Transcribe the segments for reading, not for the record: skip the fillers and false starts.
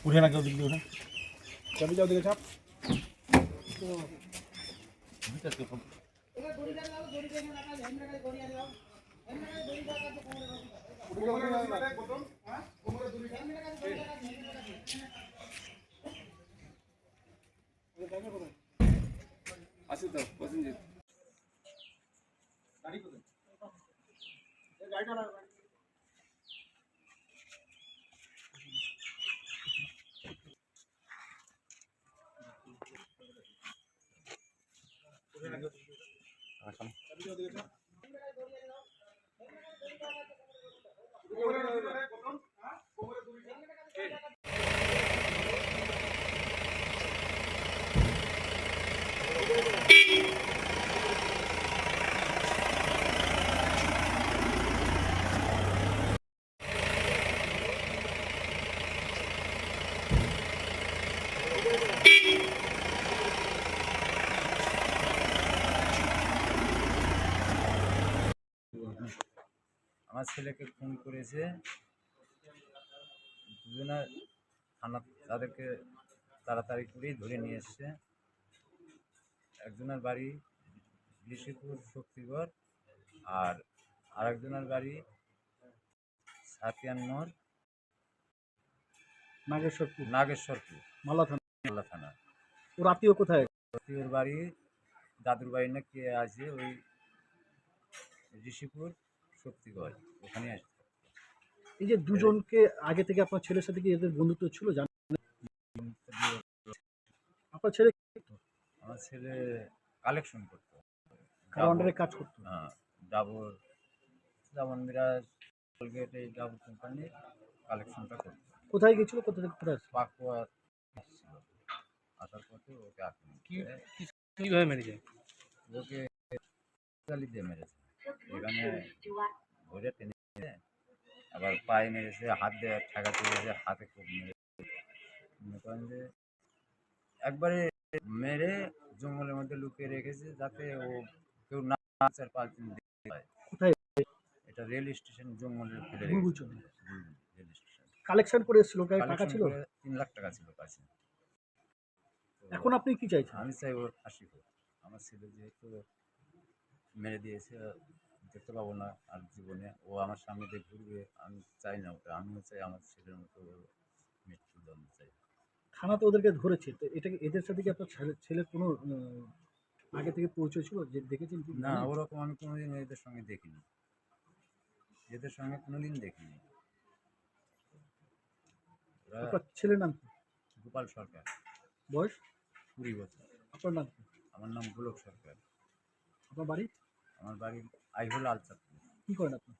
উঠে না কেউ দিল্লি উঠে চাবি যাও দিকে চাপ আসি তো পছন্দ গাড়ি কোথায় গাড়িটা না আমার ছেলেকে খুন করেছে দুজনা থানা, তাদেরকে তাড়াতাড়ি করেই ধরে নিয়ে এসছে। একজনের বাড়ি ঋষিপুর শক্তিগড় আর আরেকজনের বাড়ি সাতিয়ান মোড় নাগেশ্বরপুর মালদা থানা। ওর আত্মীয় কোথায়? ওর বাড়ি দাদুর বাড়ি না কে আছে ওই ঋষিপুর শক্তিগড়, ওখানে আসছে। এই যে দুজনকে আগে থেকে আপনার ছেলের সাথে কি এদের বন্ধুত্ব ছিল জানেন? আপনার ছেলে আমার ছেলে কালেকশন করতো, কার আন্ডারে কাজ করতো? হ্যাঁ, ডাবর যেমন মিরাজ কোলগেট এই ডাবর কোম্পানির কালেকশনটা করতো। কোথায় গেছিল, কোথা থেকে কোথায় আসছে? পাকুয়া আসছিল, আসার পথে ওকে আক্রমণ কিভাবে মেরেছে? ওকে গালি দিয়ে মেরেছে, এখানে ধরে টেনে আবার পায়ে মেরেছে, হাত দিয়ে ঠেকা তুলেছে, হাতে খুব মেরেছে। মনে করেন যে একবারে মেরে জঙ্গলের মধ্যে লুকিয়ে রেখেছে যাতে ও কেউ না 4-5 দিন দেখতে পায়। কোথায়? এটা রেল স্টেশন জঙ্গলের ফেলে বুলবুল রেল স্টেশন। কালেকশন করে এসেছিল, টাকা ছিল 3 লাখ টাকা ছিল কাছে। এখন আপনি কি চাইছেন? আমি চাই ওর ফাঁসি হোক। আমার ছেলে যেহেতু মেরে দিয়েছে, দেখতে পাবো না আর জীবনে, ও আমার সামনে দিয়ে ঘুরবে, আমি চাই না ওটা। আমিও চাই আমার ছেলের মতো মৃত্যুদণ্ড চাই। থানা তো ওদেরকে ধরেছে, তো এটাকে এদের সাথে কি আপনার ছেলের কোনো আগে থেকে পরিচয় ছিল যে দেখেছেন কি? না, ওরকম আমি কোনোদিন এদের সঙ্গে দেখিনি, এদের সঙ্গে কোনোদিন দেখিনি। আপনার ছেলের নাম কি? গোপাল সরকার, বয়স 20 বছর। আপনার নাম কি? আমার নাম গোলক সরকার। আপনার বাড়ি? আমার বাড়ি আইহোল আলচাঁদপুর। কি করেন আপনি?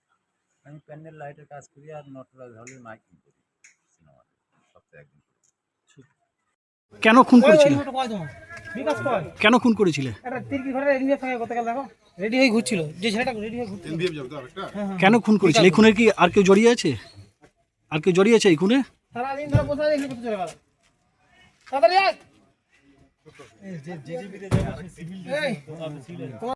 আমি প্যান্ডেল লাইটের কাজ করি আর নটরাজ হলে মাইকিং করি সিনেমাতে, সপ্তাহে একদিন করি। কেন খুন করেছিলে? কেন খুন করেছিলে? রেডি হয়ে ঘুরছিল, যে ছেলেটা রেডি হয়ে ঘুরছিল। কেন খুন করেছিলে? এই খুনের কি আর কেউ জড়িয়ে আছে? আর কেউ জড়িয়ে আছে এই খুনে? সারাদিন ধরে বসে আছে, এখানে চলে গেল। তাড়াতাড়ি আয়। তোমার